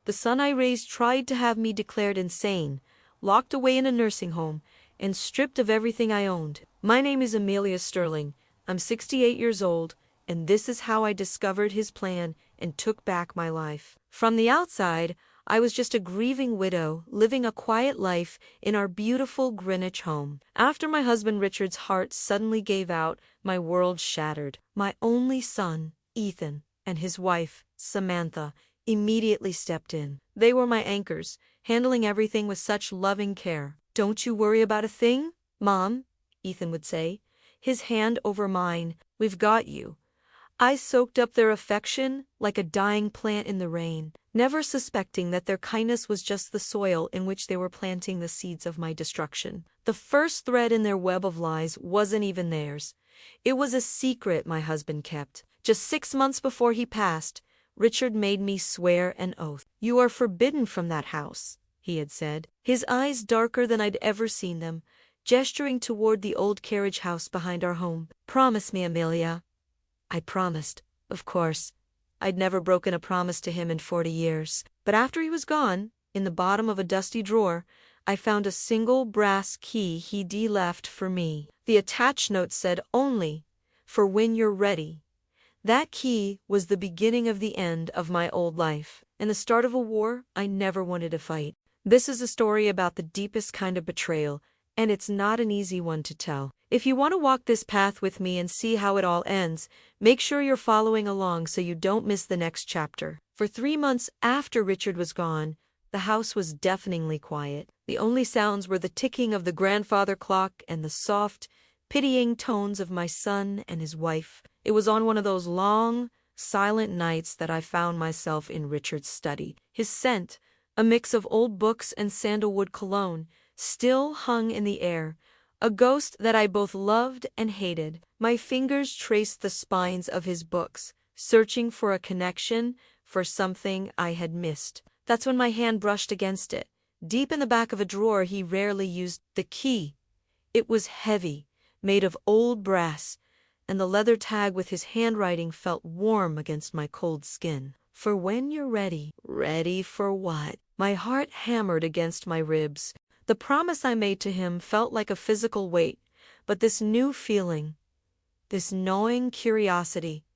The son I raised tried to have me declared insane, locked away in a nursing home, and stripped of everything I owned. My name is Amelia Sterling. I'm 68 years old, and this is how I discovered his plan and took back my life. From the outside, I was just a grieving widow, living a quiet life in our beautiful Greenwich home. After my husband Richard's heart suddenly gave out, my world shattered. My only son, Ethan, and his wife, Samantha, immediately stepped in. They were my anchors, handling everything with such loving care. "Don't you worry about a thing, Mom," Ethan would say, his hand over mine. "We've got you." I soaked up their affection like a dying plant in the rain, never suspecting that their kindness was just the soil in which they were planting the seeds of my destruction. The first thread in their web of lies wasn't even theirs. It was a secret my husband kept. Just 6 months before he passed, Richard made me swear an oath. "You are forbidden from that house," he had said, his eyes darker than I'd ever seen them, gesturing toward the old carriage house behind our home. "Promise me, Amelia." I promised, of course. I'd never broken a promise to him in 40 years. But after he was gone, in the bottom of a dusty drawer, I found a single brass key he'd left for me. The attached note said only, "For when you're ready." That key was the beginning of the end of my old life, and the start of a war I never wanted to fight. This is a story about the deepest kind of betrayal, and it's not an easy one to tell. If you want to walk this path with me and see how it all ends, make sure you're following along so you don't miss the next chapter. For 3 months after Richard was gone, the house was deafeningly quiet. The only sounds were the ticking of the grandfather clock and the soft, pitying tones of my son and his wife. It was on one of those long, silent nights that I found myself in Richard's study. His scent, a mix of old books and sandalwood cologne, still hung in the air, a ghost that I both loved and hated. My fingers traced the spines of his books, searching for a connection, for something I had missed. That's when my hand brushed against it. Deep in the back of a drawer he rarely used, the key. It was heavy, made of old brass, and the leather tag with his handwriting felt warm against my cold skin. "For when you're ready." Ready for what? My heart hammered against my ribs. The promise I made to him felt like a physical weight, but this new feeling, this gnawing curiosity,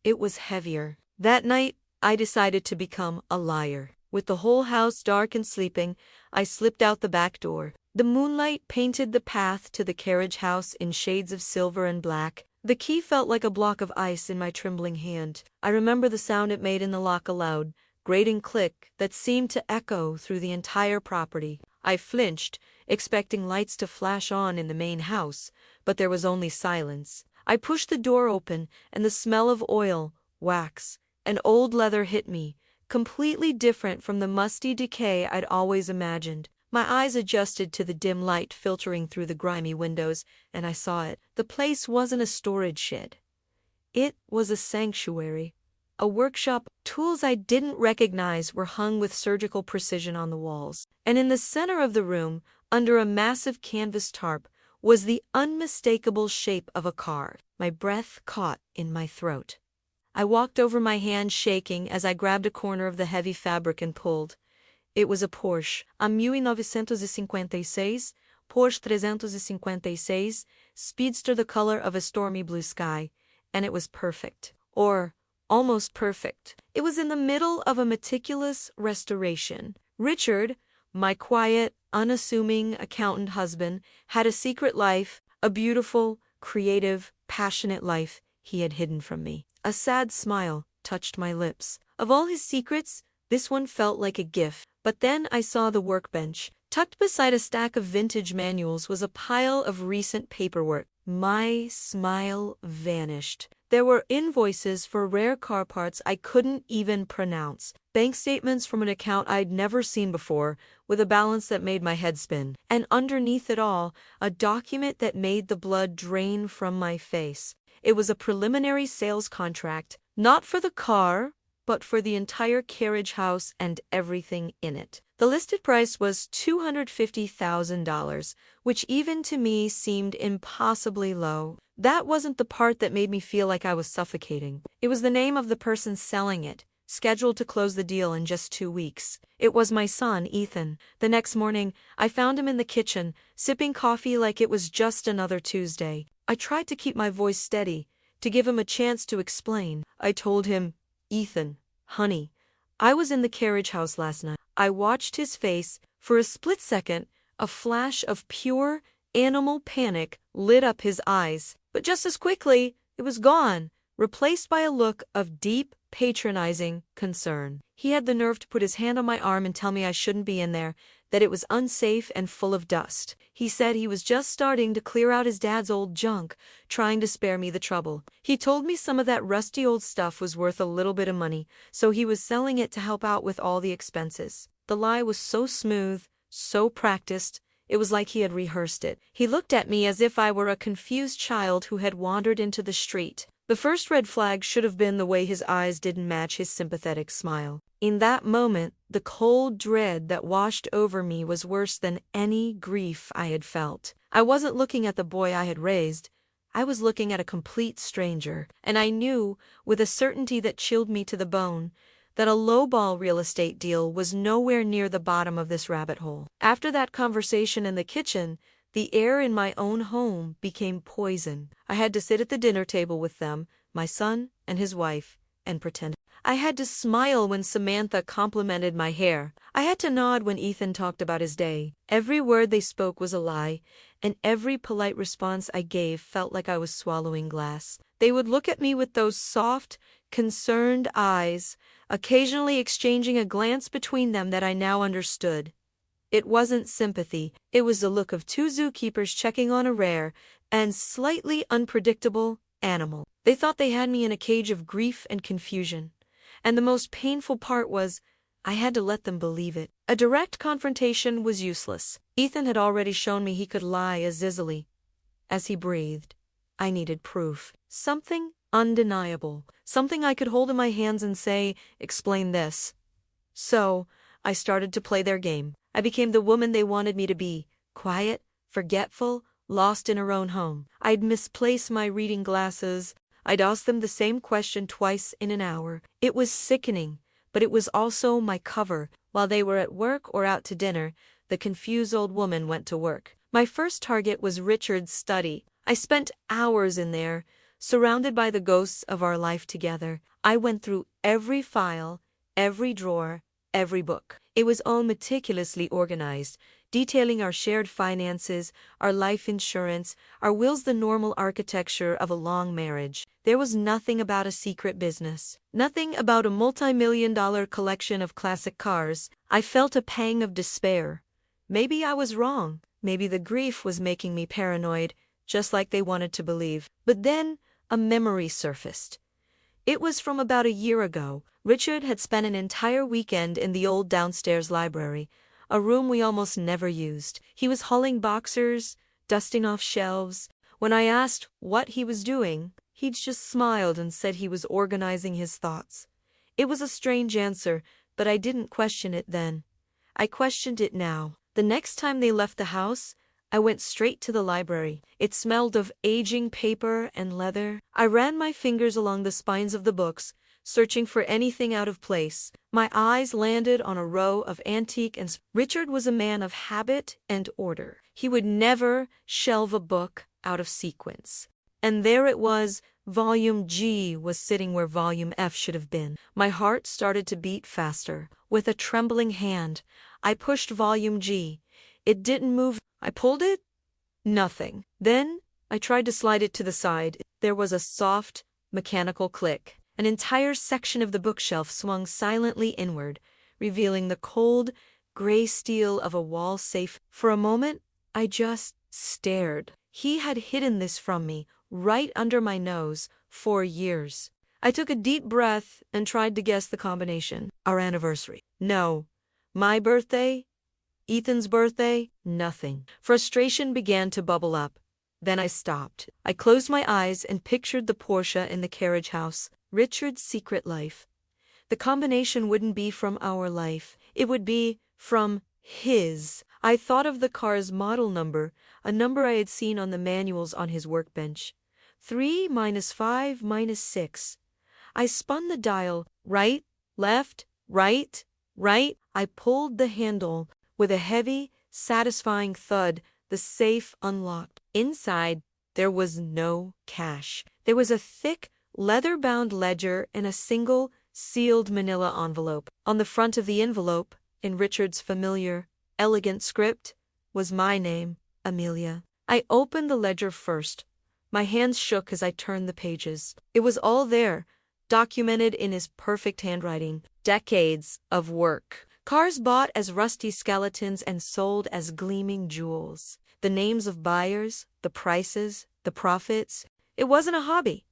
it was heavier. That night, I decided to become a liar. With the whole house dark and sleeping, I slipped out the back door. The moonlight painted the path to the carriage house in shades of silver and black. The key felt like a block of ice in my trembling hand. I remember the sound it made in the lock, a loud, grating click that seemed to echo through the entire property. I flinched, expecting lights to flash on in the main house, but there was only silence. I pushed the door open, and the smell of oil, wax, and old leather hit me, completely different from the musty decay I'd always imagined. My eyes adjusted to the dim light filtering through the grimy windows, and I saw it. The place wasn't a storage shed. It was a sanctuary, a workshop. Tools I didn't recognize were hung with surgical precision on the walls. And in the center of the room, under a massive canvas tarp, was the unmistakable shape of a car. My breath caught in my throat. I walked over, my hand shaking as I grabbed a corner of the heavy fabric and pulled. It was a Porsche, a 1956, Porsche 356, speedster the color of a stormy blue sky, and it was perfect. Or almost perfect. It was in the middle of a meticulous restoration. Richard, my quiet, unassuming accountant husband, had a secret life, a beautiful, creative, passionate life he had hidden from me. A sad smile touched my lips. Of all his secrets, this one felt like a gift. But then I saw the workbench. Tucked beside a stack of vintage manuals was a pile of recent paperwork. My smile vanished. There were invoices for rare car parts I couldn't even pronounce, bank statements from an account I'd never seen before, with a balance that made my head spin. And underneath it all, a document that made the blood drain from my face. It was a preliminary sales contract, not for the car, but for the entire carriage house and everything in it. The listed price was $250,000, which even to me seemed impossibly low. That wasn't the part that made me feel like I was suffocating. It was the name of the person selling it, scheduled to close the deal in just 2 weeks. It was my son, Ethan. The next morning, I found him in the kitchen, sipping coffee like it was just another Tuesday. I tried to keep my voice steady, to give him a chance to explain. I told him, "Ethan, honey, I was in the carriage house last night." I watched his face. For a split second, a flash of pure animal panic lit up his eyes. But just as quickly, it was gone, replaced by a look of deep, patronizing concern. He had the nerve to put his hand on my arm and tell me I shouldn't be in there, that it was unsafe and full of dust. He said he was just starting to clear out his dad's old junk, trying to spare me the trouble. He told me some of that rusty old stuff was worth a little bit of money, so he was selling it to help out with all the expenses. The lie was so smooth, so practiced, it was like he had rehearsed it. He looked at me as if I were a confused child who had wandered into the street. The first red flag should have been the way his eyes didn't match his sympathetic smile. In that moment, the cold dread that washed over me was worse than any grief I had felt. I wasn't looking at the boy I had raised. I was looking at a complete stranger, and I knew, with a certainty that chilled me to the bone, that a lowball real estate deal was nowhere near the bottom of this rabbit hole. After that conversation in the kitchen, the air in my own home became poison. I had to sit at the dinner table with them, my son and his wife, and pretend. I had to smile when Samantha complimented my hair. I had to nod when Ethan talked about his day. Every word they spoke was a lie, and every polite response I gave felt like I was swallowing glass. They would look at me with those soft, concerned eyes, occasionally exchanging a glance between them that I now understood. It wasn't sympathy, it was the look of two zookeepers checking on a rare and slightly unpredictable animal. They thought they had me in a cage of grief and confusion. And the most painful part was, I had to let them believe it. A direct confrontation was useless. Ethan had already shown me he could lie as easily as he breathed. I needed proof. Something undeniable. Something I could hold in my hands and say, "Explain this." So, I started to play their game. I became the woman they wanted me to be, quiet, forgetful, lost in her own home. I'd misplace my reading glasses. I'd ask them the same question twice in an hour. It was sickening, but it was also my cover. While they were at work or out to dinner, the confused old woman went to work. My first target was Richard's study. I spent hours in there, surrounded by the ghosts of our life together. I went through every file, every drawer, every book. It was all meticulously organized, detailing our shared finances, our life insurance, our wills, the normal architecture of a long marriage. There was nothing about a secret business, nothing about a multi-million-dollar collection of classic cars. I felt a pang of despair. Maybe I was wrong. Maybe the grief was making me paranoid, just like they wanted to believe. But then, a memory surfaced. It was from about a year ago. Richard had spent an entire weekend in the old downstairs library, a room we almost never used. He was hauling boxers, dusting off shelves. When I asked what he was doing, he just smiled and said he was organizing his thoughts. It was a strange answer, but I didn't question it then. I questioned it now. The next time they left the house, I went straight to the library. It smelled of aging paper and leather. I ran my fingers along the spines of the books, searching for anything out of place. My eyes landed on a row of antique and Richard was a man of habit and order. He would never shelve a book out of sequence. And there it was, Volume G was sitting where Volume F should have been. My heart started to beat faster. With a trembling hand, I pushed Volume G. It didn't move. I pulled it. Nothing. Then, I tried to slide it to the side. There was a soft, mechanical click. An entire section of the bookshelf swung silently inward, revealing the cold, gray steel of a wall safe. For a moment, I just stared. He had hidden this from me, right under my nose, for years. I took a deep breath and tried to guess the combination. Our anniversary. No. My birthday? Ethan's birthday? Nothing. Frustration began to bubble up. Then I stopped. I closed my eyes and pictured the Porsche in the carriage house. Richard's secret life. The combination wouldn't be from our life. It would be from his. I thought of the car's model number, a number I had seen on the manuals on his workbench. 3 - 5 - 6. I spun the dial. Right, left, right, right. I pulled the handle. With a heavy, satisfying thud, the safe unlocked. Inside, there was no cash. There was a thick, leather-bound ledger and a single, sealed manila envelope. On the front of the envelope, in Richard's familiar, elegant script, was my name, Amelia. I opened the ledger first. My hands shook as I turned the pages. It was all there, documented in his perfect handwriting. Decades of work. Cars bought as rusty skeletons and sold as gleaming jewels. The names of buyers, the prices, the profits. It wasn't a hobby.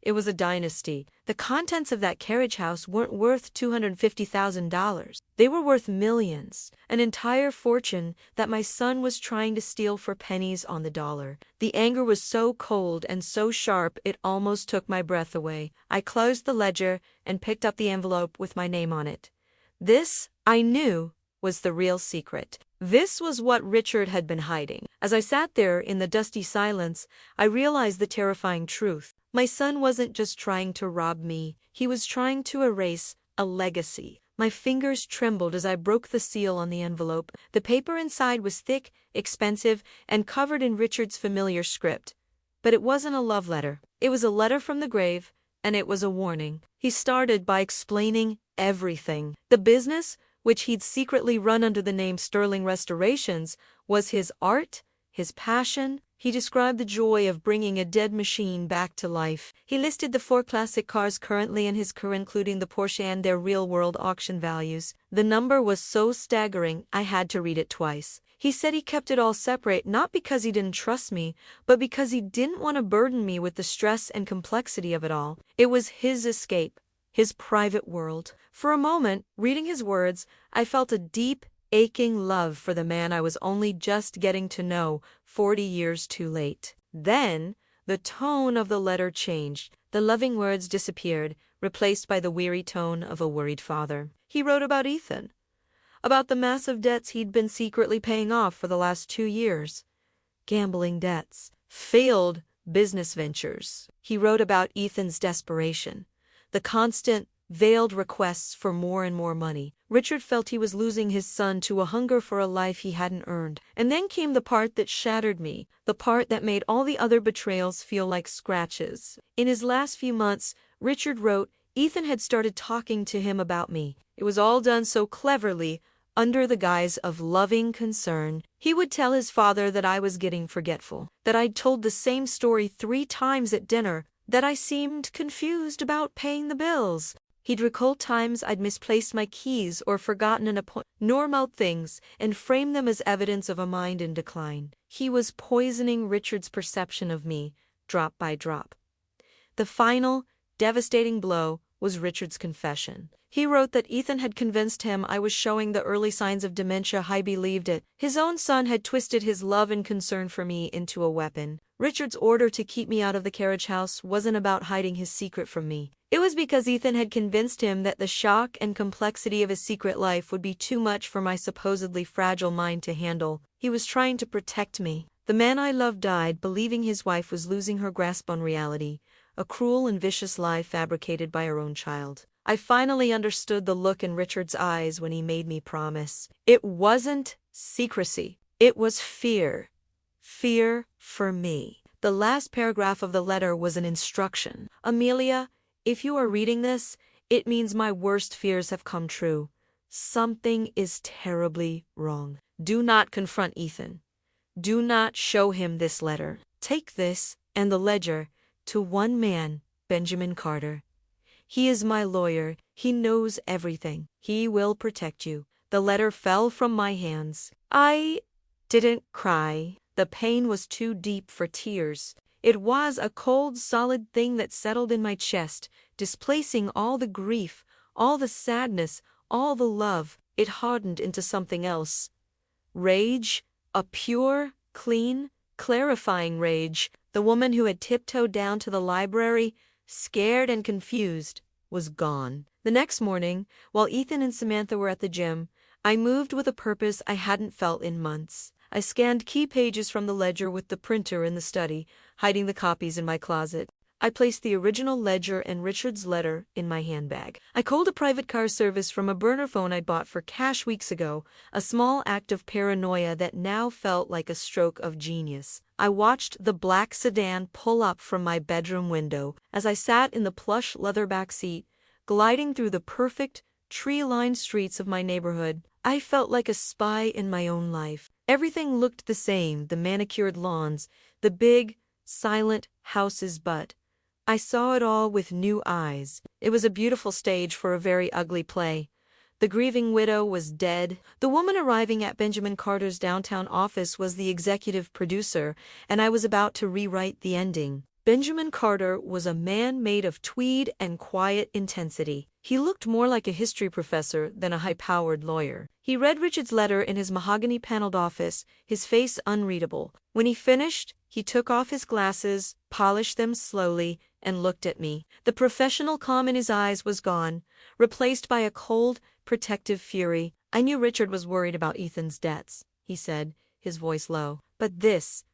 It was a dynasty. The contents of that carriage house weren't worth $250,000. They were worth millions, an entire fortune that my son was trying to steal for pennies on the dollar. The anger was so cold and so sharp it almost took my breath away. I closed the ledger and picked up the envelope with my name on it. This, I knew, was the real secret. This was what Richard had been hiding. As I sat there in the dusty silence, I realized the terrifying truth. My son wasn't just trying to rob me, he was trying to erase a legacy. My fingers trembled as I broke the seal on the envelope. The paper inside was thick, expensive, and covered in Richard's familiar script. But it wasn't a love letter. It was a letter from the grave, and it was a warning. He started by explaining everything. The business, which he'd secretly run under the name Sterling Restorations, was his art, his passion. He described the joy of bringing a dead machine back to life. He listed the 4 classic cars currently in his car, including the Porsche and their real-world auction values. The number was so staggering, I had to read it twice. He said he kept it all separate, not because he didn't trust me, but because he didn't want to burden me with the stress and complexity of it all. It was his escape, his private world. For a moment, reading his words, I felt a deep, aching love for the man I was only just getting to know 40 years too late. Then, the tone of the letter changed. The loving words disappeared, replaced by the weary tone of a worried father. He wrote about Ethan, about the massive debts he'd been secretly paying off for the last 2 years. Gambling debts, failed business ventures. He wrote about Ethan's desperation, the constant, veiled requests for more and more money. Richard felt he was losing his son to a hunger for a life he hadn't earned. And then came the part that shattered me, the part that made all the other betrayals feel like scratches. In his last few months, Richard wrote, Ethan had started talking to him about me. It was all done so cleverly, under the guise of loving concern. He would tell his father that I was getting forgetful, that I'd told the same story 3 times at dinner, that I seemed confused about paying the bills. He'd recall times I'd misplaced my keys or forgotten an appointment, normal things, and frame them as evidence of a mind in decline. He was poisoning Richard's perception of me, drop by drop. The final, devastating blow was Richard's confession. He wrote that Ethan had convinced him I was showing the early signs of dementia. He believed it. His own son had twisted his love and concern for me into a weapon. Richard's order to keep me out of the carriage house wasn't about hiding his secret from me. It was because Ethan had convinced him that the shock and complexity of his secret life would be too much for my supposedly fragile mind to handle. He was trying to protect me. The man I loved died, believing his wife was losing her grasp on reality, a cruel and vicious lie fabricated by her own child. I finally understood the look in Richard's eyes when he made me promise. It wasn't secrecy. It was fear. Fear for me. The last paragraph of the letter was an instruction. Amelia, if you are reading this, it means my worst fears have come true. Something is terribly wrong. Do not confront Ethan. Do not show him this letter. Take this and the ledger to one man, Benjamin Carter. He is my lawyer. He knows everything. He will protect you. The letter fell from my hands. I didn't cry. The pain was too deep for tears. It was a cold, solid thing that settled in my chest, displacing all the grief, all the sadness, all the love. It hardened into something else. Rage, a pure, clean, clarifying rage. The woman who had tiptoed down to the library, scared and confused, was gone. The next morning, while Ethan and Samantha were at the gym, I moved with a purpose I hadn't felt in months. I scanned key pages from the ledger with the printer in the study, hiding the copies in my closet. I placed the original ledger and Richard's letter in my handbag. I called a private car service from a burner phone I'd bought for cash weeks ago, a small act of paranoia that now felt like a stroke of genius. I watched the black sedan pull up from my bedroom window as I sat in the plush leather back seat, gliding through the perfect, tree-lined streets of my neighborhood. I felt like a spy in my own life. Everything looked the same, the manicured lawns, the big, silent houses, but I saw it all with new eyes. It was a beautiful stage for a very ugly play. The grieving widow was dead. The woman arriving at Benjamin Carter's downtown office was the executive producer, and I was about to rewrite the ending. Benjamin Carter was a man made of tweed and quiet intensity. He looked more like a history professor than a high-powered lawyer. He read Richard's letter in his mahogany-paneled office, his face unreadable. When he finished, he took off his glasses, polished them slowly, and looked at me. The professional calm in his eyes was gone, replaced by a cold, protective fury. "I knew Richard was worried about Ethan's debts," he said, his voice low. "But this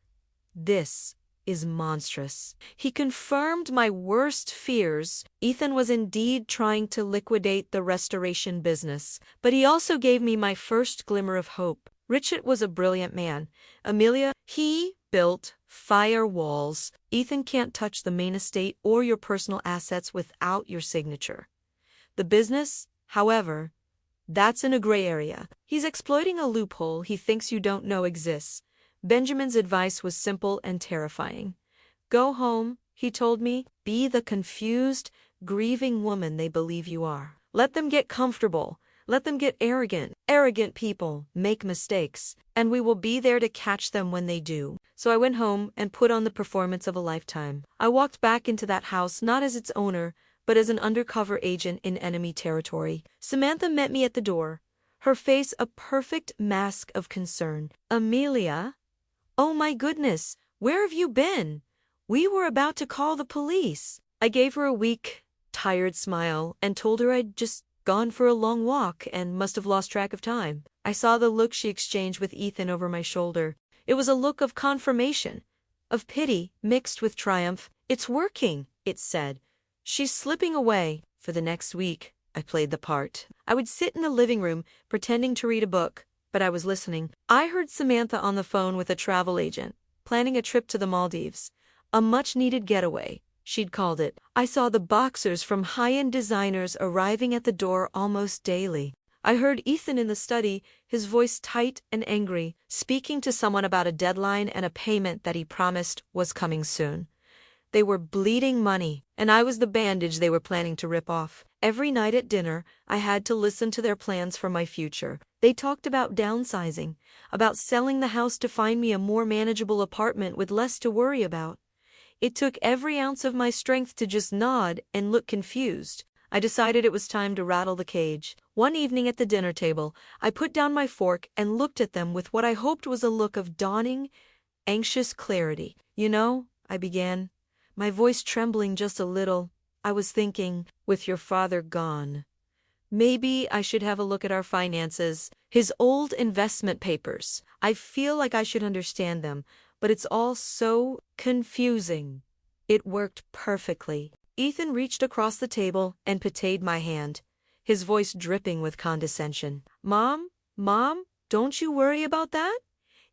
is monstrous. He confirmed my worst fears. Ethan was indeed trying to liquidate the restoration business, but he also gave me my first glimmer of hope. Richard was a brilliant man. Amelia, he built firewalls. Ethan can't touch the main estate or your personal assets without your signature. The business, however, that's in a gray area. He's exploiting a loophole he thinks you don't know exists." Benjamin's advice was simple and terrifying. "Go home," he told me. "Be the confused, grieving woman they believe you are. Let them get comfortable. Let them get arrogant. Arrogant people make mistakes, and we will be there to catch them when they do." So I went home and put on the performance of a lifetime. I walked back into that house not as its owner, but as an undercover agent in enemy territory. Samantha met me at the door, her face a perfect mask of concern. "Amelia? Oh my goodness, where have you been? We were about to call the police." I gave her a weak, tired smile and told her I'd just gone for a long walk and must have lost track of time. I saw the look she exchanged with Ethan over my shoulder. It was a look of confirmation, of pity mixed with triumph. "It's working," it said. "She's slipping away." For the next week, I played the part. I would sit in the living room, pretending to read a book, but I was listening. I heard Samantha on the phone with a travel agent, planning a trip to the Maldives. A much-needed getaway, she'd called it. I saw the boxers from high-end designers arriving at the door almost daily. I heard Ethan in the study, his voice tight and angry, speaking to someone about a deadline and a payment that he promised was coming soon. They were bleeding money, and I was the bandage they were planning to rip off. Every night at dinner, I had to listen to their plans for my future. They talked about downsizing, about selling the house to find me a more manageable apartment with less to worry about. It took every ounce of my strength to just nod and look confused. I decided it was time to rattle the cage. One evening at the dinner table, I put down my fork and looked at them with what I hoped was a look of dawning, anxious clarity. "You know," I began, my voice trembling just a little, "I was thinking, with your father gone, maybe I should have a look at our finances, his old investment papers. I feel like I should understand them, but it's all so confusing." It worked perfectly. Ethan reached across the table and patted my hand, his voice dripping with condescension. Mom, don't you worry about that.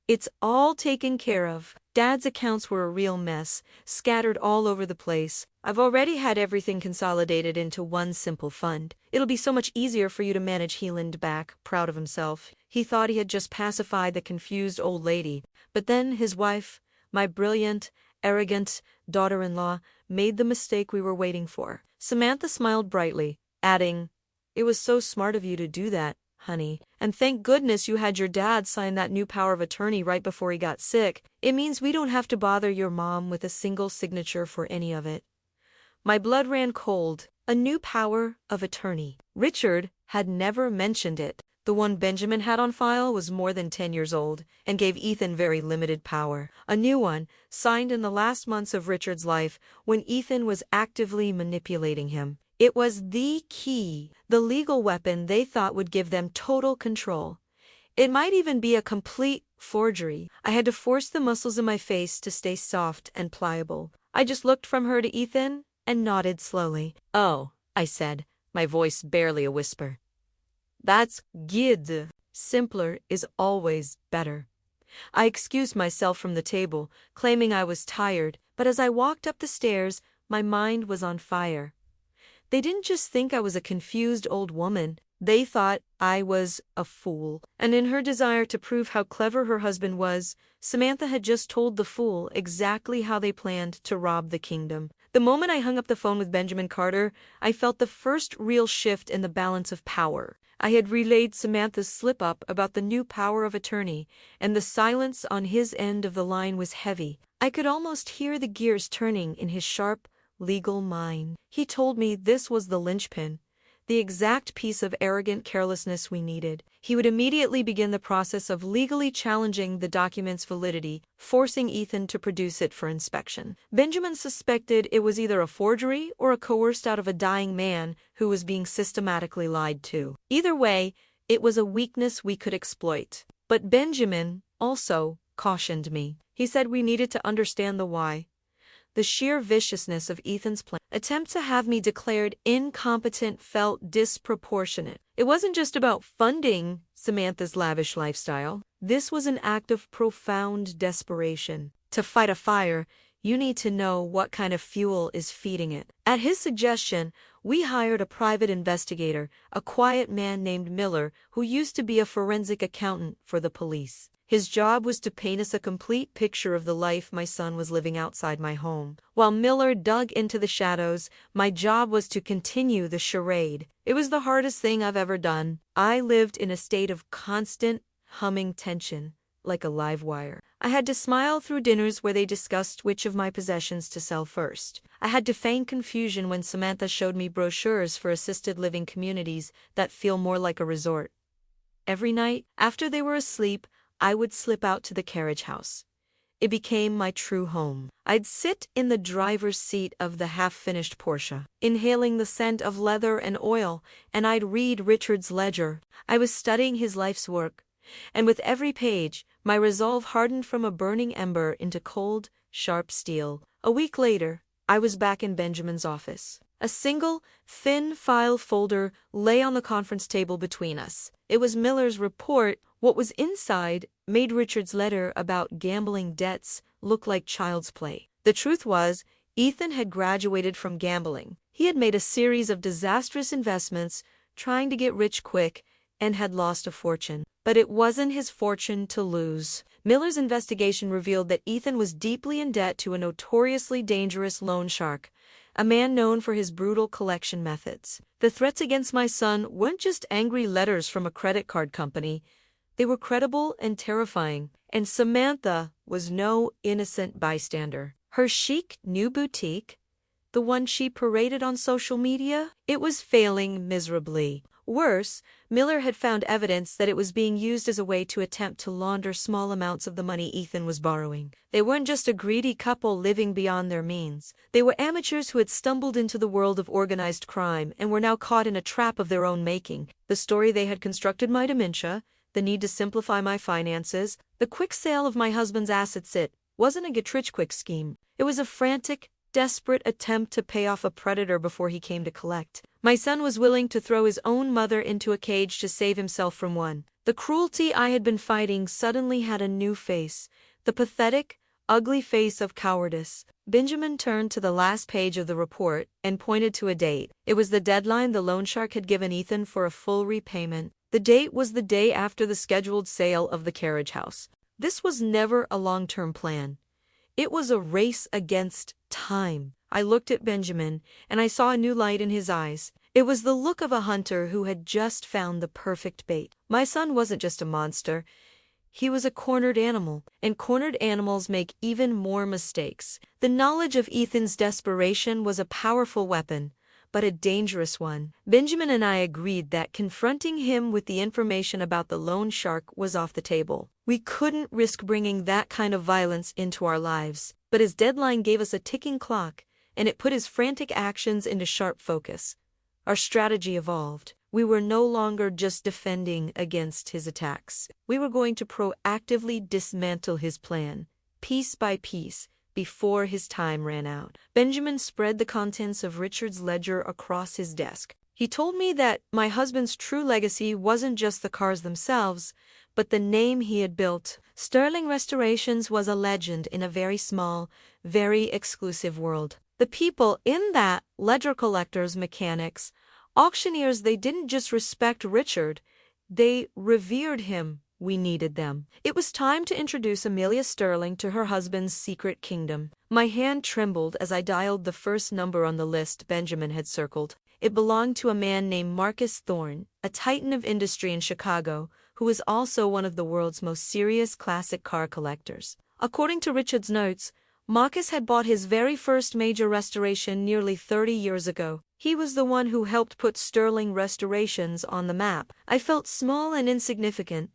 It's all taken care of." Dad's accounts were a real mess, scattered all over the place. "I've already had everything consolidated into one simple fund. It'll be so much easier for you to manage," he leaned back, proud of himself. He thought he had just pacified the confused old lady. But then his wife, my brilliant, arrogant daughter-in-law, made the mistake we were waiting for. Samantha smiled brightly, adding, "It was so smart of you to do that, honey. And thank goodness you had your dad sign that new power of attorney right before he got sick. It means we don't have to bother your mom with a single signature for any of it." My blood ran cold. A new power of attorney. Richard had never mentioned it. The one Benjamin had on file was more than 10 years old and gave Ethan very limited power. A new one, signed in the last months of Richard's life when Ethan was actively manipulating him. It was the key, the legal weapon they thought would give them total control. It might even be a complete forgery. I had to force the muscles in my face to stay soft and pliable. I just looked from her to Ethan and nodded slowly. "Oh," I said, my voice barely a whisper. "That's good. Simpler is always better." I excused myself from the table, claiming I was tired, but as I walked up the stairs, my mind was on fire. They didn't just think I was a confused old woman, they thought I was a fool. And in her desire to prove how clever her husband was, Samantha had just told the fool exactly how they planned to rob the kingdom. The moment I hung up the phone with Benjamin Carter, I felt the first real shift in the balance of power. I had relayed Samantha's slip-up about the new power of attorney, and the silence on his end of the line was heavy. I could almost hear the gears turning in his sharp, legal mind. He told me this was the linchpin, the exact piece of arrogant carelessness we needed. He would immediately begin the process of legally challenging the document's validity, forcing Ethan to produce it for inspection. Benjamin suspected it was either a forgery or a coerced out of a dying man who was being systematically lied to. Either way, it was a weakness we could exploit. But Benjamin also cautioned me. He said we needed to understand the why. The sheer viciousness of Ethan's plan. Attempt to have me declared incompetent felt disproportionate. It wasn't just about funding Samantha's lavish lifestyle. This was an act of profound desperation. To fight a fire, you need to know what kind of fuel is feeding it. At his suggestion, we hired a private investigator, a quiet man named Miller, who used to be a forensic accountant for the police. His job was to paint us a complete picture of the life my son was living outside my home. While Miller dug into the shadows, my job was to continue the charade. It was the hardest thing I've ever done. I lived in a state of constant, humming tension, like a live wire. I had to smile through dinners where they discussed which of my possessions to sell first. I had to feign confusion when Samantha showed me brochures for assisted living communities that feel more like a resort. Every night, after they were asleep, I would slip out to the carriage house. It became my true home. I'd sit in the driver's seat of the half-finished Porsche, inhaling the scent of leather and oil, and I'd read Richard's ledger. I was studying his life's work, and with every page, my resolve hardened from a burning ember into cold, sharp steel. A week later, I was back in Benjamin's office. A single, thin file folder lay on the conference table between us. It was Miller's report. What was inside made Richard's letter about gambling debts look like child's play. The truth was, Ethan had graduated from gambling. He had made a series of disastrous investments, trying to get rich quick, and had lost a fortune. But it wasn't his fortune to lose. Miller's investigation revealed that Ethan was deeply in debt to a notoriously dangerous loan shark, a man known for his brutal collection methods. The threats against my son weren't just angry letters from a credit card company. They were credible and terrifying, and Samantha was no innocent bystander. Her chic new boutique, the one she paraded on social media, it was failing miserably. Worse, Miller had found evidence that it was being used as a way to attempt to launder small amounts of the money Ethan was borrowing. They weren't just a greedy couple living beyond their means. They were amateurs who had stumbled into the world of organized crime and were now caught in a trap of their own making. The story they had constructed my dementia, the need to simplify my finances, the quick sale of my husband's assets, it wasn't a get-rich-quick scheme. It was a frantic, desperate attempt to pay off a predator before he came to collect. My son was willing to throw his own mother into a cage to save himself from one. The cruelty I had been fighting suddenly had a new face, the pathetic, ugly face of cowardice. Benjamin turned to the last page of the report and pointed to a date. It was the deadline the loan shark had given Ethan for a full repayment. The date was the day after the scheduled sale of the carriage house. This was never a long-term plan. It was a race against time. I looked at Benjamin, and I saw a new light in his eyes. It was the look of a hunter who had just found the perfect bait. My son wasn't just a monster. He was a cornered animal, and cornered animals make even more mistakes. The knowledge of Ethan's desperation was a powerful weapon, but a dangerous one. Benjamin and I agreed that confronting him with the information about the loan shark was off the table. We couldn't risk bringing that kind of violence into our lives. But his deadline gave us a ticking clock, and it put his frantic actions into sharp focus. Our strategy evolved. We were no longer just defending against his attacks. We were going to proactively dismantle his plan, piece by piece, before his time ran out. Benjamin spread the contents of Richard's ledger across his desk. He told me that my husband's true legacy wasn't just the cars themselves, but the name he had built. Sterling Restorations was a legend in a very small, very exclusive world. The people in that, ledger collectors, mechanics, auctioneers, they didn't just respect Richard, they revered him. We needed them. It was time to introduce Amelia Sterling to her husband's secret kingdom. My hand trembled as I dialed the first number on the list Benjamin had circled. It belonged to a man named Marcus Thorne, a titan of industry in Chicago, who was also one of the world's most serious classic car collectors. According to Richard's notes, Marcus had bought his very first major restoration nearly 30 years ago. He was the one who helped put Sterling Restorations on the map. I felt small and insignificant,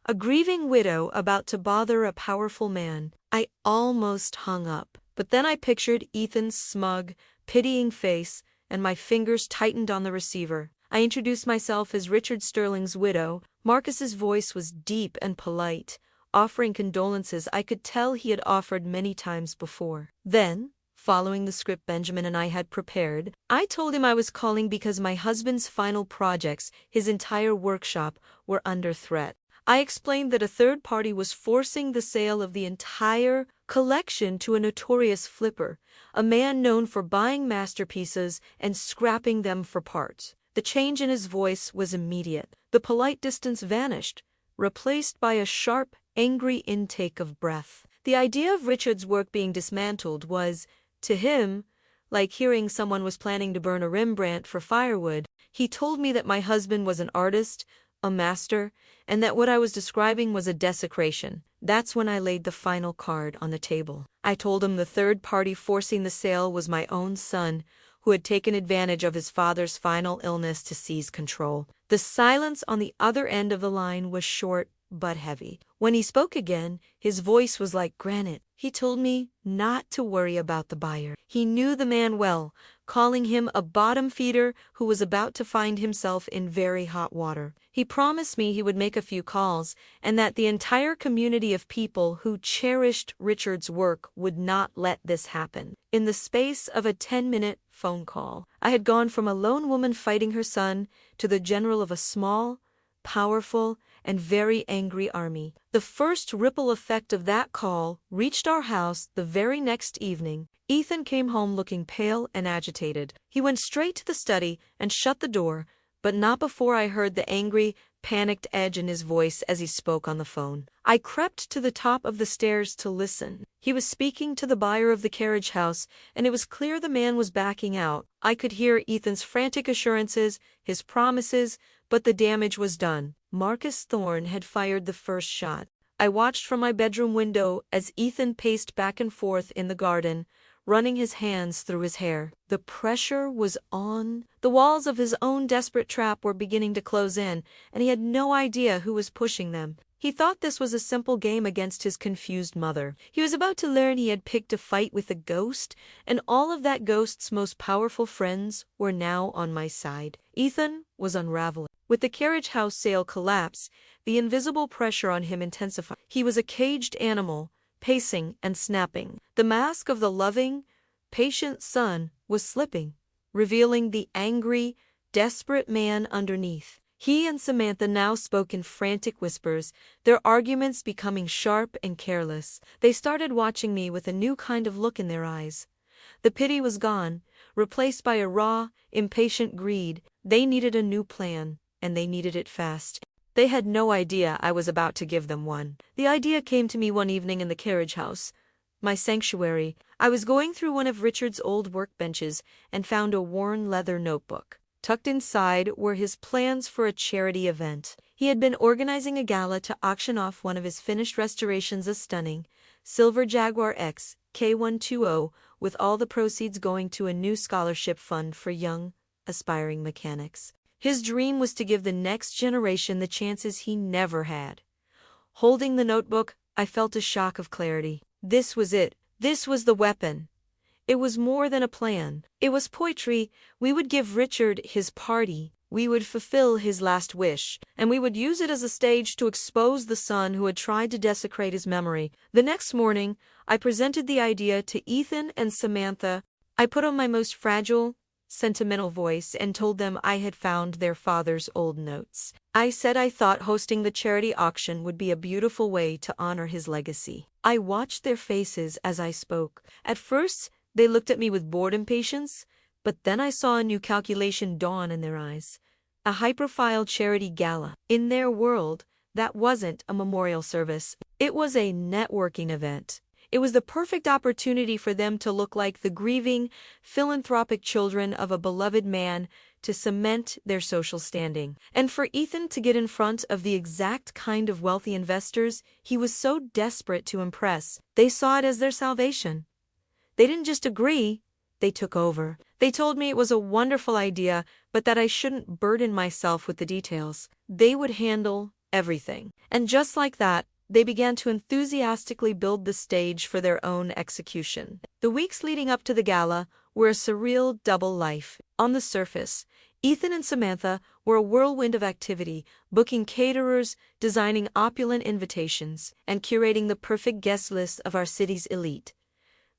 a grieving widow about to bother a powerful man. I almost hung up. But then I pictured Ethan's smug, pitying face, and my fingers tightened on the receiver. I introduced myself as Richard Sterling's widow. Marcus's voice was deep and polite, offering condolences I could tell he had offered many times before. Then, following the script Benjamin and I had prepared, I told him I was calling because my husband's final projects, his entire workshop, were under threat. I explained that a third party was forcing the sale of the entire collection to a notorious flipper, a man known for buying masterpieces and scrapping them for parts. The change in his voice was immediate. The polite distance vanished, replaced by a sharp, angry intake of breath. The idea of Richard's work being dismantled was, to him, like hearing someone was planning to burn a Rembrandt for firewood. He told me that my husband was an artist, a master, and that what I was describing was a desecration. That's when I laid the final card on the table. I told him the third party forcing the sale was my own son, who had taken advantage of his father's final illness to seize control. The silence on the other end of the line was short but heavy. When he spoke again, his voice was like granite. He told me not to worry about the buyer. He knew the man well, calling him a bottom feeder who was about to find himself in very hot water. He promised me he would make a few calls, and that the entire community of people who cherished Richard's work would not let this happen. In the space of a 10-minute phone call, I had gone from a lone woman fighting her son to the general of a small, powerful, and very angry army. The first ripple effect of that call reached our house the very next evening. Ethan came home looking pale and agitated. He went straight to the study and shut the door, but not before I heard the angry, panicked edge in his voice as he spoke on the phone. I crept to the top of the stairs to listen. He was speaking to the buyer of the carriage house, and it was clear the man was backing out. I could hear Ethan's frantic assurances, his promises, but the damage was done. Marcus Thorne had fired the first shot. I watched from my bedroom window as Ethan paced back and forth in the garden, running his hands through his hair. The pressure was on. The walls of his own desperate trap were beginning to close in, and he had no idea who was pushing them. He thought this was a simple game against his confused mother. He was about to learn he had picked a fight with a ghost, and all of that ghost's most powerful friends were now on my side. Ethan was unraveling. With the carriage house sale collapse, the invisible pressure on him intensified. He was a caged animal, pacing and snapping. The mask of the loving, patient son was slipping, revealing the angry, desperate man underneath. He and Samantha now spoke in frantic whispers, their arguments becoming sharp and careless. They started watching me with a new kind of look in their eyes. The pity was gone, replaced by a raw, impatient greed. They needed a new plan, and they needed it fast. They had no idea I was about to give them one. The idea came to me one evening in the carriage house, my sanctuary. I was going through one of Richard's old workbenches and found a worn leather notebook. Tucked inside were his plans for a charity event. He had been organizing a gala to auction off one of his finished restorations, a stunning Silver Jaguar X K120, with all the proceeds going to a new scholarship fund for young, aspiring mechanics. His dream was to give the next generation the chances he never had. Holding the notebook, I felt a shock of clarity. This was it. This was the weapon. It was more than a plan. It was poetry. We would give Richard his party, We would fulfill his last wish, and we would use it as a stage to expose the son who had tried to desecrate his memory. The next morning, I presented the idea to Ethan and Samantha. I put on my most fragile, sentimental voice and told them I had found their father's old notes. I said I thought hosting the charity auction would be a beautiful way to honor his legacy. I watched their faces as I spoke. At first, they looked at me with bored impatience, but then I saw a new calculation dawn in their eyes. A high-profile charity gala. In their world, that wasn't a memorial service. It was a networking event. It was the perfect opportunity for them to look like the grieving, philanthropic children of a beloved man, to cement their social standing. And for Ethan to get in front of the exact kind of wealthy investors he was so desperate to impress. They saw it as their salvation. They didn't just agree, they took over. They told me it was a wonderful idea, but that I shouldn't burden myself with the details. They would handle everything. And just like that, they began to enthusiastically build the stage for their own execution. The weeks leading up to the gala were a surreal double life. On the surface, Ethan and Samantha were a whirlwind of activity, booking caterers, designing opulent invitations, and curating the perfect guest list of our city's elite.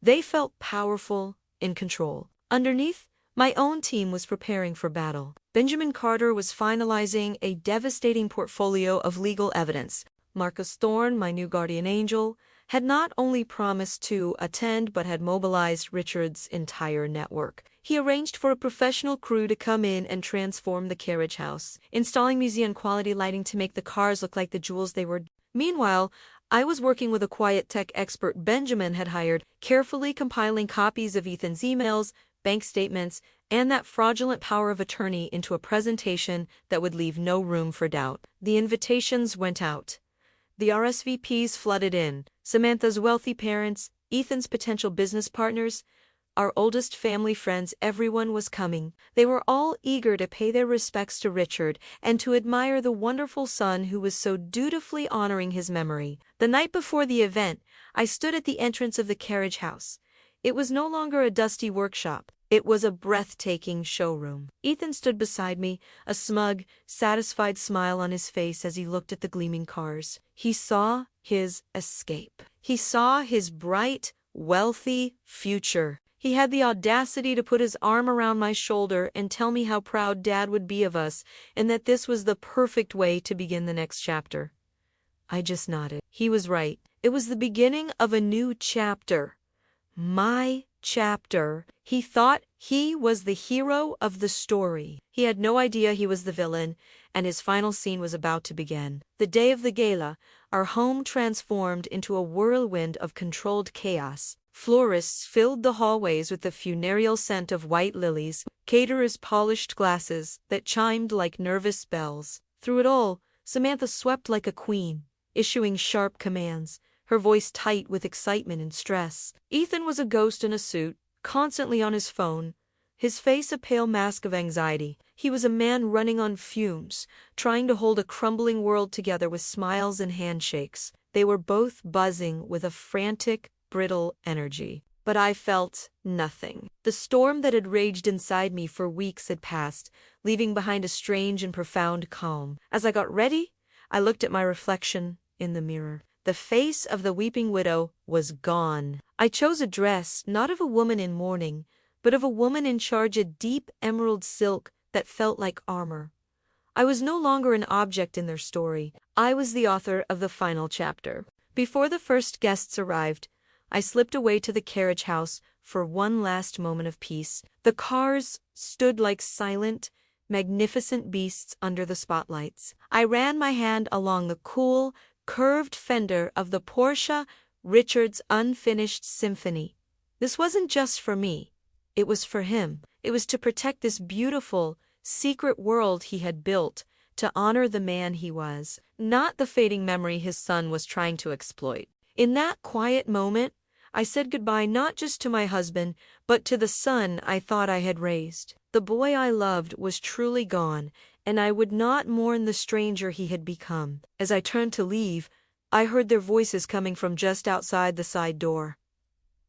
They felt powerful, in control. Underneath, my own team was preparing for battle. Benjamin Carter was finalizing a devastating portfolio of legal evidence. Marcus Thorne, my new guardian angel, had not only promised to attend but had mobilized Richard's entire network. He arranged for a professional crew to come in and transform the carriage house, installing museum-quality lighting to make the cars look like the jewels they were. Meanwhile, I was working with a quiet tech expert Benjamin had hired, carefully compiling copies of Ethan's emails, bank statements, and that fraudulent power of attorney into a presentation that would leave no room for doubt. The invitations went out. The RSVPs flooded in. Samantha's wealthy parents, Ethan's potential business partners, our oldest family friends, everyone was coming. They were all eager to pay their respects to Richard and to admire the wonderful son who was so dutifully honoring his memory. The night before the event, I stood at the entrance of the carriage house. It was no longer a dusty workshop. It was a breathtaking showroom. Ethan stood beside me, a smug, satisfied smile on his face as he looked at the gleaming cars. He saw his escape. He saw his bright, wealthy future. He had the audacity to put his arm around my shoulder and tell me how proud Dad would be of us and that this was the perfect way to begin the next chapter. I just nodded. He was right. It was the beginning of a new chapter. My chapter. He thought he was the hero of the story. He had no idea he was the villain, and his final scene was about to begin. The day of the gala, our home transformed into a whirlwind of controlled chaos. Florists filled the hallways with the funereal scent of white lilies, caterers polished glasses that chimed like nervous bells. Through it all, Samantha swept like a queen, issuing sharp commands, her voice tight with excitement and stress. Ethan was a ghost in a suit, constantly on his phone, his face a pale mask of anxiety. He was a man running on fumes, trying to hold a crumbling world together with smiles and handshakes. They were both buzzing with a frantic, brittle energy. But I felt nothing. The storm that had raged inside me for weeks had passed, leaving behind a strange and profound calm. As I got ready, I looked at my reflection in the mirror. The face of the weeping widow was gone. I chose a dress not of a woman in mourning, but of a woman in charge of deep emerald silk that felt like armor. I was no longer an object in their story. I was the author of the final chapter. Before the first guests arrived, I slipped away to the carriage house for one last moment of peace. The cars stood like silent, magnificent beasts under the spotlights. I ran my hand along the cool, curved fender of the Porsche, Richard's unfinished symphony. This wasn't just for me. It was for him. It was to protect this beautiful, secret world he had built, to honor the man he was, not the fading memory his son was trying to exploit. In that quiet moment, I said goodbye not just to my husband, but to the son I thought I had raised. The boy I loved was truly gone, and I would not mourn the stranger he had become. As I turned to leave, I heard their voices coming from just outside the side door.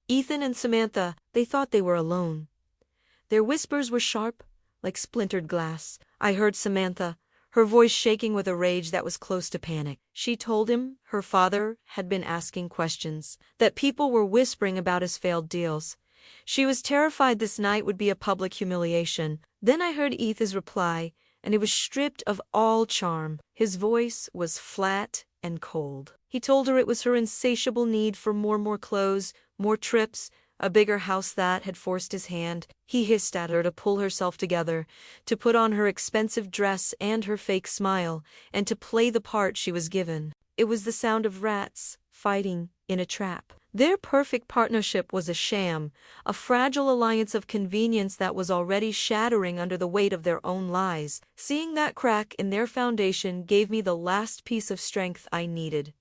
Ethan and Samantha, they thought they were alone. Their whispers were sharp, like splintered glass. I heard Samantha, her voice shaking with a rage that was close to panic. She told him her father had been asking questions, that people were whispering about his failed deals. She was terrified this night would be a public humiliation. Then I heard Ethan's reply, and it was stripped of all charm. His voice was flat and cold. He told her it was her insatiable need for more clothes, more trips, a bigger house that had forced his hand. He hissed at her to pull herself together, to put on her expensive dress and her fake smile, and to play the part she was given. It was the sound of rats fighting in a trap. Their perfect partnership was a sham, a fragile alliance of convenience that was already shattering under the weight of their own lies. Seeing that crack in their foundation gave me the last piece of strength I needed.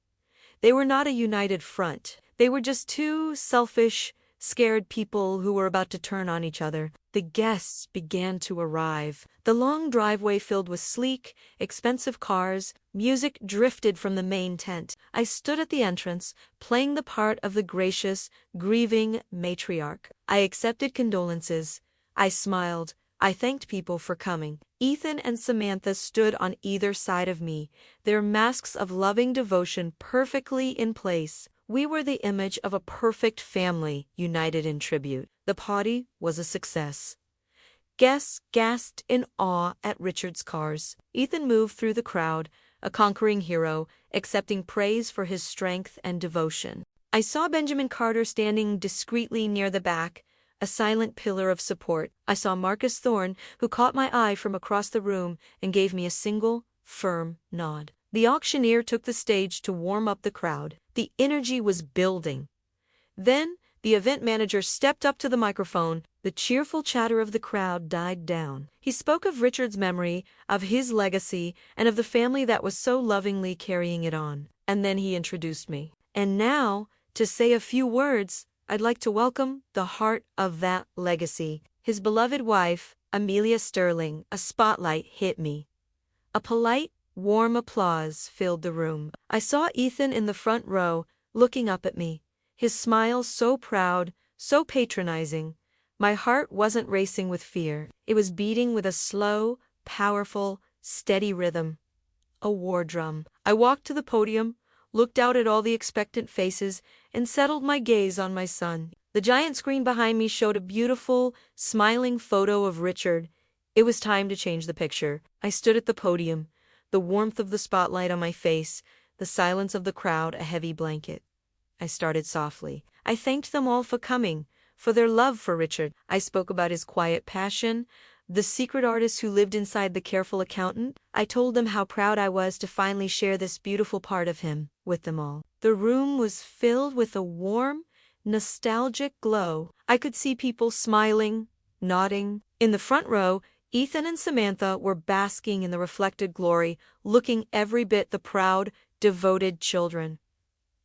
They were not a united front. They were just two selfish, scared people who were about to turn on each other. The guests began to arrive. The long driveway filled with sleek, expensive cars. Music drifted from the main tent. I stood at the entrance, playing the part of the gracious, grieving matriarch. I accepted condolences. I smiled. I thanked people for coming. Ethan and Samantha stood on either side of me, their masks of loving devotion perfectly in place. We were the image of a perfect family, united in tribute. The party was a success. Guests gasped in awe at Richard's cars. Ethan moved through the crowd, a conquering hero, accepting praise for his strength and devotion. I saw Benjamin Carter standing discreetly near the back, a silent pillar of support. I saw Marcus Thorne, who caught my eye from across the room and gave me a single, firm nod. The auctioneer took the stage to warm up the crowd. The energy was building. Then, the event manager stepped up to the microphone. The cheerful chatter of the crowd died down. He spoke of Richard's memory, of his legacy, and of the family that was so lovingly carrying it on. And then he introduced me. And now, to say a few words, I'd like to welcome the heart of that legacy, his beloved wife, Amelia Sterling. A spotlight hit me. A polite, warm applause filled the room. I saw Ethan in the front row, looking up at me, his smile so proud, so patronizing. My heart wasn't racing with fear. It was beating with a slow, powerful, steady rhythm. A war drum. I walked to the podium, looked out at all the expectant faces, and settled my gaze on my son. The giant screen behind me showed a beautiful, smiling photo of Richard. It was time to change the picture. I stood at the podium, the warmth of the spotlight on my face, the silence of the crowd a heavy blanket. I started softly. I thanked them all for coming, for their love for Richard. I spoke about his quiet passion, the secret artist who lived inside the careful accountant. I told them how proud I was to finally share this beautiful part of him with them all. The room was filled with a warm, nostalgic glow. I could see people smiling, nodding. In the front row, Ethan and Samantha were basking in the reflected glory, looking every bit the proud, devoted children.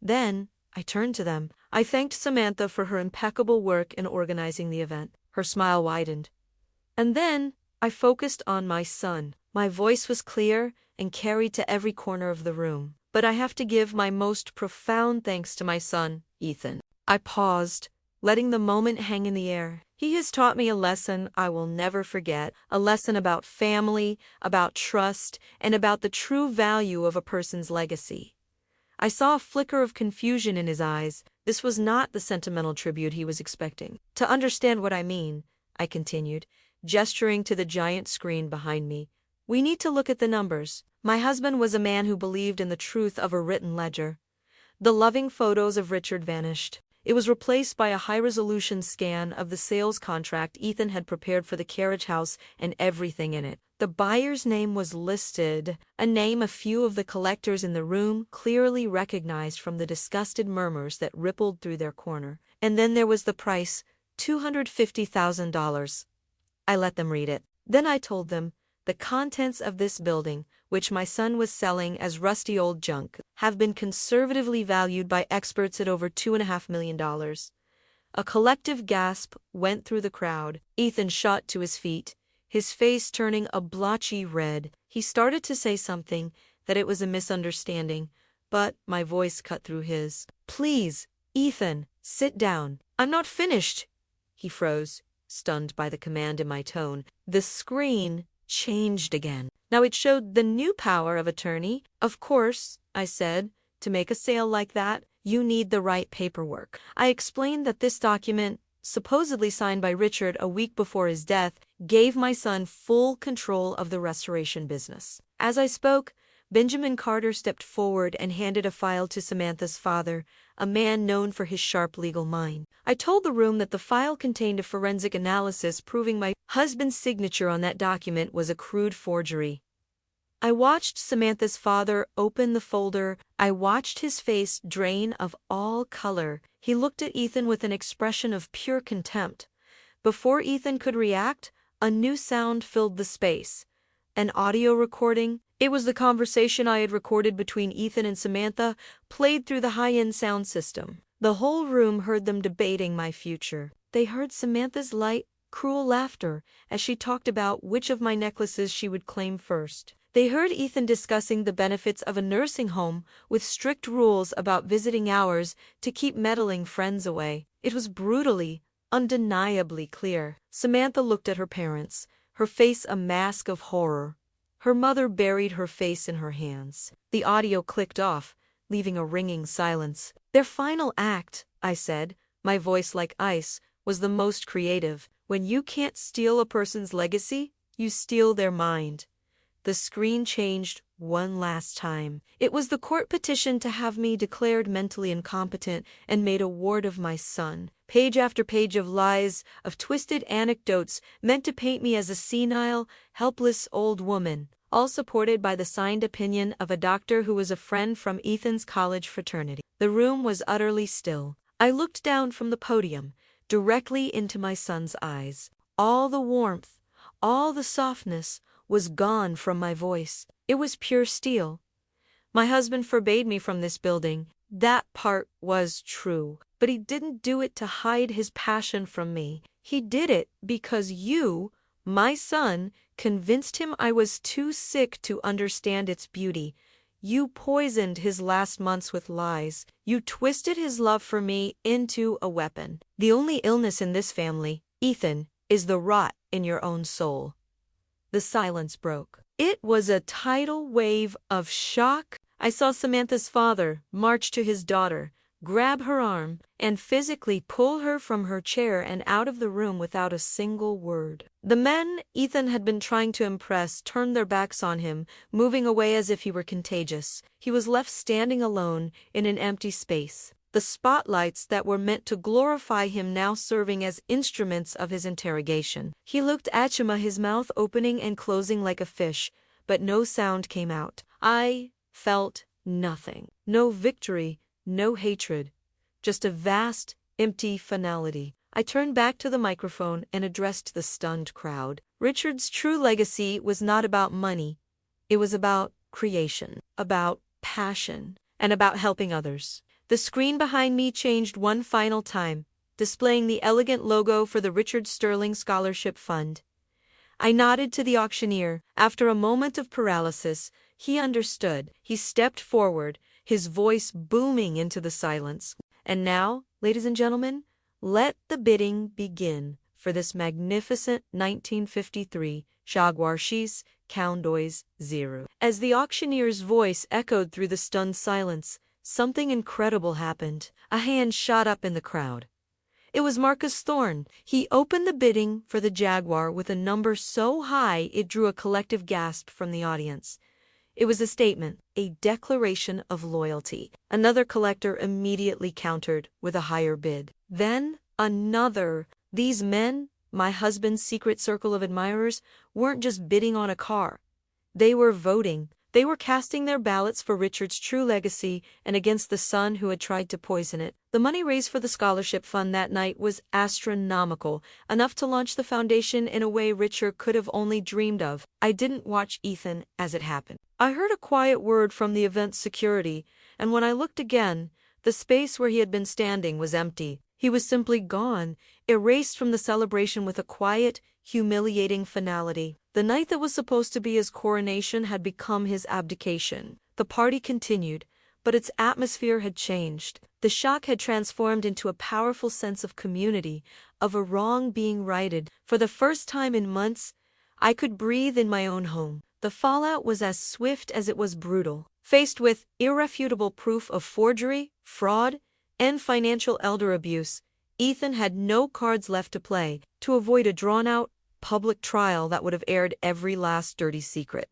Then, I turned to them. I thanked Samantha for her impeccable work in organizing the event. Her smile widened. And then, I focused on my son. My voice was clear and carried to every corner of the room. But I have to give my most profound thanks to my son, Ethan. I paused, letting the moment hang in the air. He has taught me a lesson I will never forget, a lesson about family, about trust, and about the true value of a person's legacy. I saw a flicker of confusion in his eyes. This was not the sentimental tribute he was expecting. To understand what I mean, I continued, gesturing to the giant screen behind me, we need to look at the numbers. My husband was a man who believed in the truth of a written ledger. The loving photos of Richard vanished. It was replaced by a high-resolution scan of the sales contract Ethan had prepared for the carriage house and everything in it. The buyer's name was listed, a name a few of the collectors in the room clearly recognized from the disgusted murmurs that rippled through their corner. And then there was the price, $250,000. I let them read it. Then I told them, the contents of this building, which my son was selling as rusty old junk, have been conservatively valued by experts at over $2.5 million. A collective gasp went through the crowd. Ethan shot to his feet, his face turning a blotchy red. He started to say something, that it was a misunderstanding, but my voice cut through his. Please, Ethan, sit down. I'm not finished. He froze, stunned by the command in my tone. The screen changed again. Now it showed the new power of attorney. Of course, I said, to make a sale like that, you need the right paperwork. I explained that this document, supposedly signed by Richard a week before his death, gave my son full control of the restoration business. As I spoke, Benjamin Carter stepped forward and handed a file to Samantha's father, a man known for his sharp legal mind. I told the room that the file contained a forensic analysis proving my husband's signature on that document was a crude forgery. I watched Samantha's father open the folder. I watched his face drain of all color. He looked at Ethan with an expression of pure contempt. Before Ethan could react, a new sound filled the space. An audio recording. It was the conversation I had recorded between Ethan and Samantha, played through the high-end sound system. The whole room heard them debating my future. They heard Samantha's light, cruel laughter as she talked about which of my necklaces she would claim first. They heard Ethan discussing the benefits of a nursing home with strict rules about visiting hours to keep meddling friends away. It was brutally, undeniably clear. Samantha looked at her parents, her face a mask of horror. Her mother buried her face in her hands. The audio clicked off, leaving a ringing silence. Their final act, I said, my voice like ice, was the most creative. When you can't steal a person's legacy, you steal their mind. The screen changed one last time. It was the court petition to have me declared mentally incompetent and made a ward of my son. Page after page of lies, of twisted anecdotes meant to paint me as a senile, helpless old woman, all supported by the signed opinion of a doctor who was a friend from Ethan's college fraternity. The room was utterly still. I looked down from the podium, directly into my son's eyes. All the warmth, all the softness, was gone from my voice. It was pure steel. My husband forbade me from this building. That part was true. But he didn't do it to hide his passion from me. He did it because you, my son, convinced him I was too sick to understand its beauty. You poisoned his last months with lies. You twisted his love for me into a weapon. The only illness in this family, Ethan, is the rot in your own soul. The silence broke. It was a tidal wave of shock. I saw Samantha's father march to his daughter, grab her arm, and physically pull her from her chair and out of the room without a single word. The men Ethan had been trying to impress turned their backs on him, moving away as if he were contagious. He was left standing alone in an empty space. The spotlights that were meant to glorify him now serving as instruments of his interrogation. He looked at Chima, his mouth opening and closing like a fish, but no sound came out. I felt nothing. No victory, no hatred. Just a vast, empty finality. I turned back to the microphone and addressed the stunned crowd. Richard's true legacy was not about money. It was about creation, about passion, and about helping others. The screen behind me changed one final time, displaying the elegant logo for the Richard Sterling Scholarship Fund. I nodded to the auctioneer. After a moment of paralysis, he understood. He stepped forward, his voice booming into the silence. And now, ladies and gentlemen, let the bidding begin for this magnificent 1953 Jaguar Chiche Condois Zero. As the auctioneer's voice echoed through the stunned silence, something incredible happened. A hand shot up in the crowd. It was Marcus Thorne. He opened the bidding for the Jaguar with a number so high it drew a collective gasp from the audience. It was a statement, a declaration of loyalty. Another collector immediately countered with a higher bid. Then another. These men, my husband's secret circle of admirers, weren't just bidding on a car. They were voting. They were casting their ballots for Richard's true legacy and against the son who had tried to poison it. The money raised for the scholarship fund that night was astronomical, enough to launch the foundation in a way Richard could have only dreamed of. I didn't watch Ethan as it happened. I heard a quiet word from the event's security, and when I looked again, the space where he had been standing was empty. He was simply gone, erased from the celebration with a quiet, humiliating finality. The night that was supposed to be his coronation had become his abdication. The party continued, but its atmosphere had changed. The shock had transformed into a powerful sense of community, of a wrong being righted. For the first time in months, I could breathe in my own home. The fallout was as swift as it was brutal. Faced with irrefutable proof of forgery, fraud, and financial elder abuse, Ethan had no cards left to play. To avoid a drawn-out, public trial that would have aired every last dirty secret,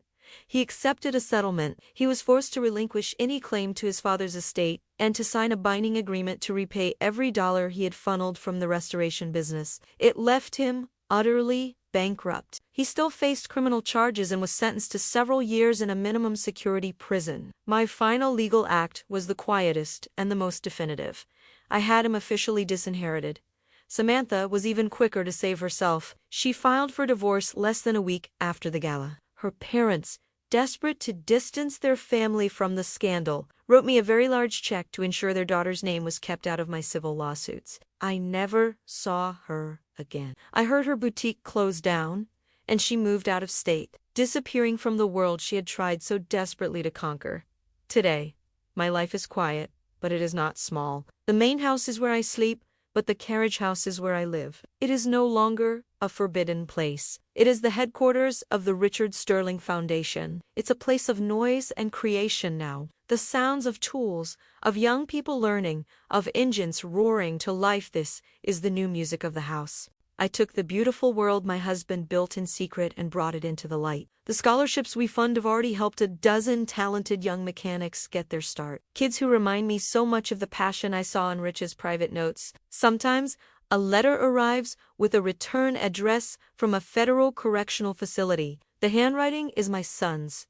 he accepted a settlement. He was forced to relinquish any claim to his father's estate and to sign a binding agreement to repay every dollar he had funneled from the restoration business. It left him utterly bankrupt. He still faced criminal charges and was sentenced to several years in a minimum security prison. My final legal act was the quietest and the most definitive. I had him officially disinherited. Samantha was even quicker to save herself. She filed for divorce less than a week after the gala. Her parents, desperate to distance their family from the scandal, wrote me a very large check to ensure their daughter's name was kept out of my civil lawsuits. I never saw her again. I heard her boutique close down, and she moved out of state, disappearing from the world she had tried so desperately to conquer. Today, my life is quiet, but it is not small. The main house is where I sleep, but the carriage house is where I live. It is no longer a forbidden place. It is the headquarters of the Richard Sterling Foundation. It's a place of noise and creation now. The sounds of tools, of young people learning, of engines roaring to life. This is the new music of the house. I took the beautiful world my husband built in secret and brought it into the light. The scholarships we fund have already helped a dozen talented young mechanics get their start. Kids who remind me so much of the passion I saw in Rich's private notes. Sometimes, a letter arrives with a return address from a federal correctional facility. The handwriting is my son's.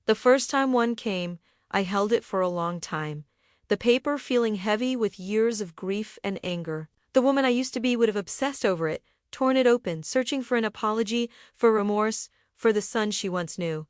The first time one came, I held it for a long time, the paper feeling heavy with years of grief and anger. The woman I used to be would have obsessed over it, torn it open, searching for an apology, for remorse, for the son she once knew.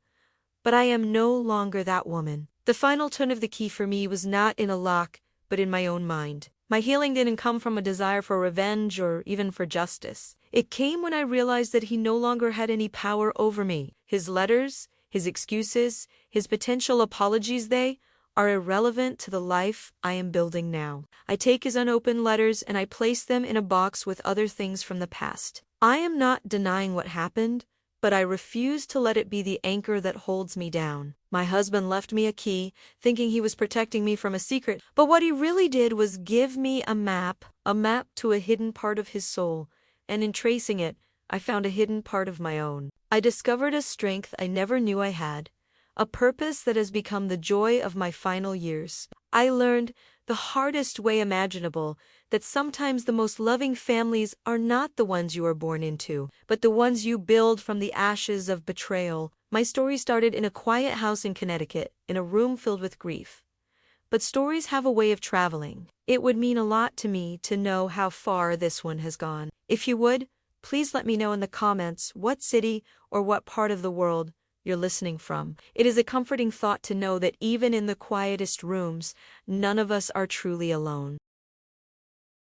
But I am no longer that woman. The final turn of the key for me was not in a lock, but in my own mind. My healing didn't come from a desire for revenge or even for justice. It came when I realized that he no longer had any power over me. His letters, his excuses, his potential apologies, they are irrelevant to the life I am building now. I take his unopened letters and I place them in a box with other things from the past. I am not denying what happened, but I refuse to let it be the anchor that holds me down. My husband left me a key, thinking he was protecting me from a secret, but what he really did was give me a map to a hidden part of his soul, and in tracing it, I found a hidden part of my own. I discovered a strength I never knew I had, a purpose that has become the joy of my final years. I learned, the hardest way imaginable, that sometimes the most loving families are not the ones you are born into, but the ones you build from the ashes of betrayal. My story started in a quiet house in Connecticut, in a room filled with grief. But stories have a way of traveling. It would mean a lot to me to know how far this one has gone. If you would, please let me know in the comments what city or what part of the world you're listening from. It is a comforting thought to know that even in the quietest rooms, none of us are truly alone.